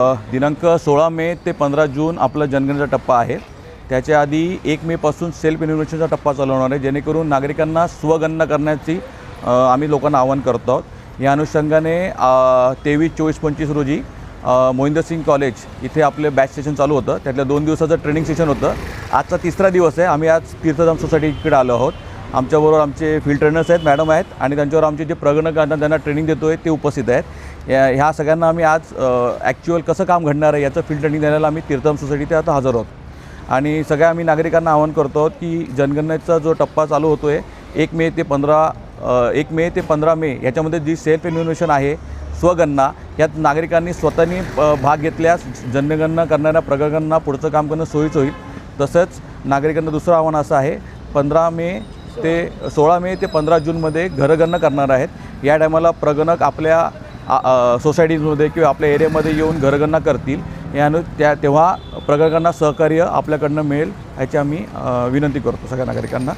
दिनांक 16 मे ते 15 जून आपला जनगणनेचा टप्पा आहे। त्याच्या आधी 1 मेपासून सेल्फ इन्व्हेस्टिगेशनचा टप्पा चालू होणार आहे, जेणेकरून नागरिकांना स्वगणना करण्याची आम्ही लोकांना आवाहन करतो आहोत। या अनुषंगाने 23, 24, 25 रोजी मोहिंदर सिंग कॉलेज इथे आपले बॅच सेशन चालू होतं। त्यातल्या 2 दिवसाचं ट्रेनिंग सेशन होतं। आजचा तिसरा दिवस आहे। आम्ही आज तीर्थधाम सोसायटीकडे आलो आहोत। आमच्याबरोबर आमचे फील्ड ट्रेनर्स आहेत, मॅडम आहेत आणि त्यांच्यावर आमचे जे प्रगणकांना त्यांना ट्रेनिंग देतो आहे ते उपस्थित आहेत। ह्या सगळ्यांना आम्ही आज ॲक्च्युअल कसं काम घडणार आहे याचं फील्ड ट्रेनिंग देण्याला आम्ही तीर्थधाम सोसायटीत आता हजर आहोत। आणि सगळ्या आम्ही नागरिकांना आवाहन करतो आहोत की जनगणनेचा जो टप्पा चालू होतो आहे 1 मे ते 15 मे याच्यामध्ये जी सेल्फ इन्व्हेस्टिगेशन आहे, स्वगणना, यात नागरिकांनी स्वतःनी भाग घेतल्यास जनगणना करणाऱ्या प्रगणकांना पुढचं काम करणं सोयीचं होईल। तसंच नागरिकांना दुसरं आव्हान असं आहे, 16 मे ते 15 जूनमध्ये घरगणना करणार आहेत। या टायमाला प्रगणक आपल्या सोसायटीजमध्ये किंवा आपल्या एरियामध्ये येऊन घरगणना करतील। तेव्हा प्रगणकांना सहकार्य आपल्याकडनं मिळेल याची आम्ही विनंती करतो सगळ्या नागरिकांना।